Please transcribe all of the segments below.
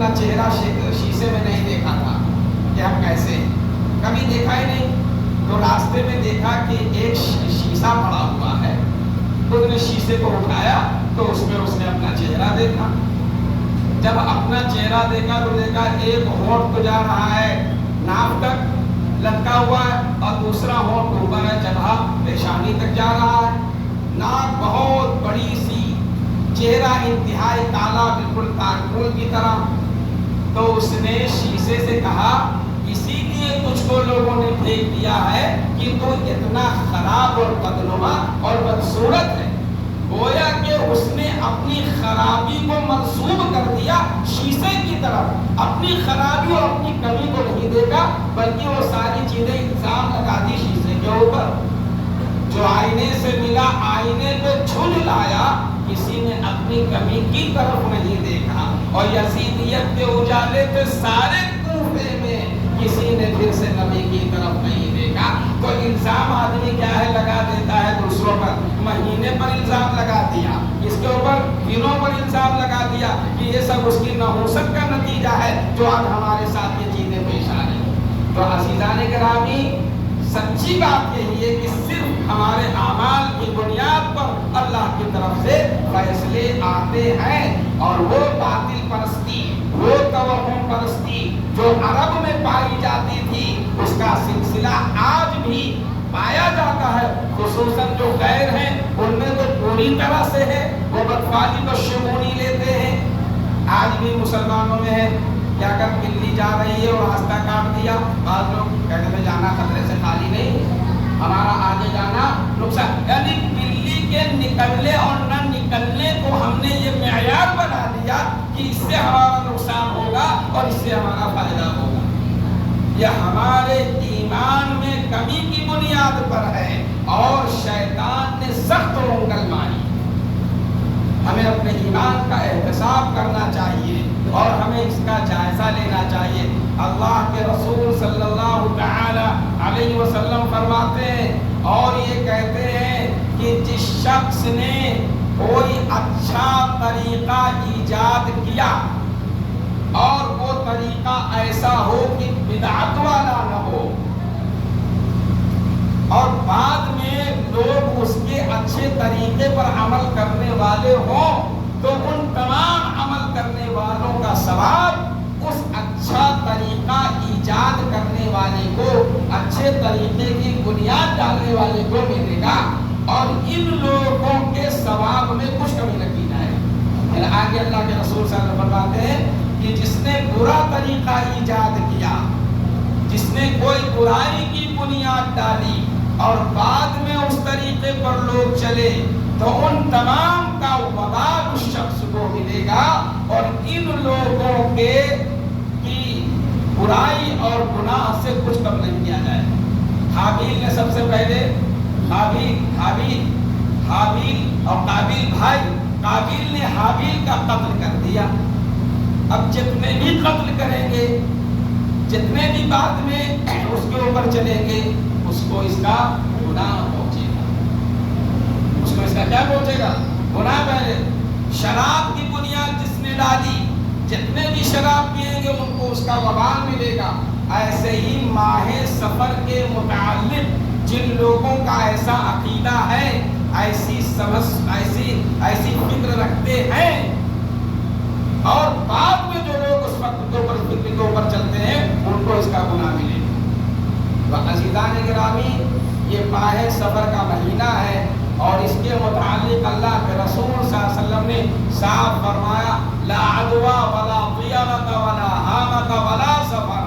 اپنا چہرہ شیشے میں نہیں دیکھا تھا کہ ہم کیسے، کبھی دیکھا ہی نہیں. تو راستے میں دیکھا کہ ایک شیشہ پڑا ہوا ہے. اس نے شیشے کو اٹھایا تو اس میں اس نے اپنا چہرہ دیکھا. جب اپنا چہرہ دیکھا تو دیکھا ایک ہونٹ تو جا رہا ہے ناک تک لٹکا ہوا ہے اور دوسرا ہونٹ اوپر ہے جبہہ پیشانی تک جا رہا ہے. ناک بہت بڑی سی، چہرہ انتہائی کالا بالکل تارکول کی طرح. تو اس نے شیشے سے کہا اسی لیے تجھ کو لوگوں نے پھینک دیا ہے کہ تو اتنا خراب اور بدنما اور بدصورت ہے. گویا کہ اس نے اپنی خرابی کو منسوب کر دیا شیشے کی طرف. اپنی خرابی اور اپنی کمی کو نہیں دیکھا بلکہ وہ ساری چیزیں الزام لگا دی شیشے کے اوپر. جو آئینے سے ملا آئینے کو جھل لایا، کسی نے اپنی کمی کی طرف نہیں دیکھا. اور یزیدیت کے اجالے کے سارے کوفے میں کسی نے پھر سے نبی کی طرف نہیں دیکھا. تو الزام آدمی کیا ہے لگا دیتا ہے دوسروں پر. مہینے پر الزام لگا دیا، اس کے اوپر دنوں پر الزام لگا دیا کہ یہ سب اس کی نحوست کا نتیجہ ہے جو آج ہمارے ساتھ یہ چیزیں پیش آ رہی ہیں. تو عزیزان گرامی، سچی بات یہی ہے کہ صرف ہمارے اعمال کی بنیاد پر اللہ کی طرف سے فیصلے آتے ہیں. اور وہ باطل پرستی، وہ توہم پرستی جو عرب میں پائی جاتی تھی، اس کا سلسلہ آج بھی پایا جاتا ہے. خصوصاً جو غیر ہیں ان میں تو پوری طرح سے ہے. وہ بدفالی کو شمونی لیتے ہیں. آج بھی مسلمانوں میں ہے کہ اگر بلی جا رہی ہے اور راستہ کاٹ دیا، بعض لوگ کہتے ہیں جانا خطرے سے خالی نہیں، ہمارا آگے جانا نقصان. یعنی بلی کے نکلنے اور نہ نکلنے کو ہم نے یہ معیار بنا دیا کہ اس سے ہمارا نقصان ہوگا اور اس سے ہمارا فائدہ ہوگا. یہ ہمارے ایمان میں کمی کی بنیاد پر ہے اور شیطان نے سخت رونگل ماری. ہمیں اپنے ایمان کا احتساب کرنا چاہیے اور ہمیں اس کا جائزہ لینا چاہیے. اللہ کے رسول صلی اللہ تعالی علیہ وسلم فرماتے ہیں اور یہ کہتے ہیں کہ جس شخص نے کوئی اچھا طریقہ ایجاد کیا اور وہ طریقہ ایسا ہو کہ بدعت والا نہ ہو اور بعد میں لوگ اس کے اچھے طریقے پر عمل کرنے والے ہوں، تو ان تمام عمل کرنے والوں کا ثواب اس اچھا طریقہ ایجاد کرنے والے کو، اچھے طریقے کی بنیاد ڈالنے والے کو ملے گا. اور ان لوگوں کے ثواب میں کچھ کمی نہیں کی جائے. پھر آگے اللہ کے رسول صلی اللہ علیہ وسلم فرماتے ہیں کہ جس نے برا طریقہ ایجاد کیا، جس نے کوئی برائی کی بنیاد ڈالی اور بعد میں اس طریقے پر لوگ چلے، تو ان تمام کا وبال اس شخص کو ملے گا اور ان لوگوں کے کی برائی اور گناہ سے کچھ کم نہیں کیا جائے. حابیل نے سب سے پہلے حابیل اور قابیل بھائی، قابیل نے حابیل کا قتل کر دیا. اب جتنے بھی قتل کریں گے، جتنے بھی بعد میں اس کے اوپر چلیں گے، اس کو اس کا گناہ پہنچے گا. اس کو اس کا کیا پہنچے گا؟ گناہ. پہلے شراب کی بنیاد جس نے ڈالی، جتنے بھی شراب پیئیں گے ان کو اس کا وبال ملے گا. ایسے ہی ماہ سفر کے متعلق جن لوگوں کا ایسا عقیدہ ہے، ایسی سمجھ، ایسی فکر رکھتے ہیں اور بعد میں جو لوگ اس وقت کے اوپر فکر کے اوپر چلتے ہیں ان کو اس کا گناہ ملے گا. عزیزان گرامی، یہ ماہ سفر کا مہینہ ہے اور اس کے متعلق اللہ کے رسول صلی اللہ علیہ وسلم نے صاف فرمایا لا عدوى ولا طیرۃ ولا حامۃ ولا سفر.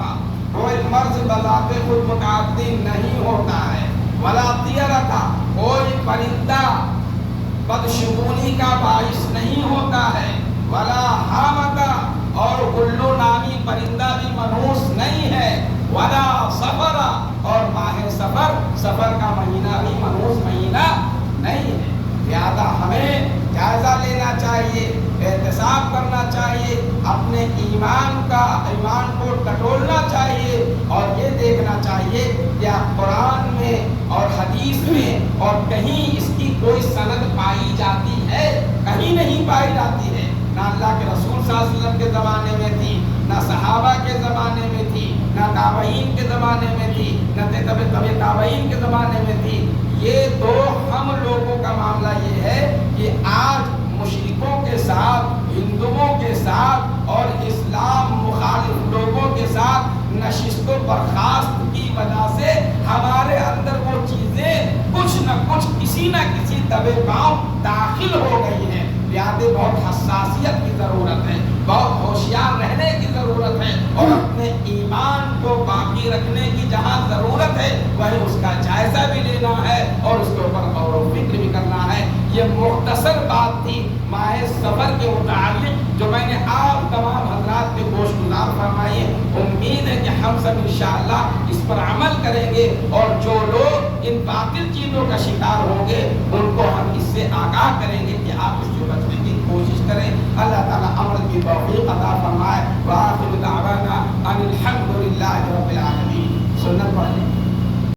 کوئی مرض بذات خود متعدی نہیں ہوتا ہے. ولا طیرۃ، کوئی پرندہ بدشگونی کا باعث نہیں ہوتا ہے. ولا حامۃ، اور الو نامی پرندہ بھی منحوس نہیں ہے. ولا سفر، اور ماہ سفر کا مہینہ بھی منحوس مہینہ نہیں ہے. لہذا ہمیں جائزہ لینا چاہیے، احتساب کرنا چاہیے، اپنے ایمان کو ٹٹولنا چاہیے اور یہ دیکھنا چاہیے کہ قرآن میں اور حدیث میں اور کہیں اس کی کوئی سند پائی جاتی ہے؟ کہیں نہیں پائی جاتی ہے. نہ اللہ کے رسول صلی اللہ علیہ وسلم کے زمانے میں تھی، نہ صحابہ کے زمانے میں تھی، نہ تابعین کے زمانے میں تھی، نہ تابعین کے زمانے میں تھی۔ یہ تو ہم لوگوں کا معاملہ یہ ہے کہ آج مشرکوں کے ساتھ، ہندوؤں کے ساتھ اور اسلام مخالف لوگوں کے ساتھ نشست و برخاست کی وجہ سے ہمارے اندر وہ چیزیں کچھ نہ کچھ کسی نہ کسی دبے پاؤں داخل ہو گئی ہیں۔ لہٰذا بہت حساسیت کی ضرورت ہے، بہت ہوشیار رہنے کی ضرورت ہے، اور اپنے ایمان کو باقی رکھنے کی جہاں ضرورت ہے وہیں اس کا جائزہ بھی لینا ہے اور اس کے اوپر غور و فکر بھی کرنا ہے۔ یہ مختصر بات تھی ماہ سفر کے متعلق جو میں نے آپ تمام حضرات کے گوش گزار فرمائی ہے۔ امید ہے کہ ہم سب انشاءاللہ اس پر عمل کریں گے، اور جو لوگ ان باطل چیزوں کا شکار ہوں گے ان کو ہم اس سے آگاہ کریں گے کہ آپ اس سے بچنے کی کوشش کریں۔ اللہ تعالیٰ عمل کی توفیق عطا فرمائے۔ وآخر دعوانا ان الحمد للہ رب العالمین۔ سنت پڑھنے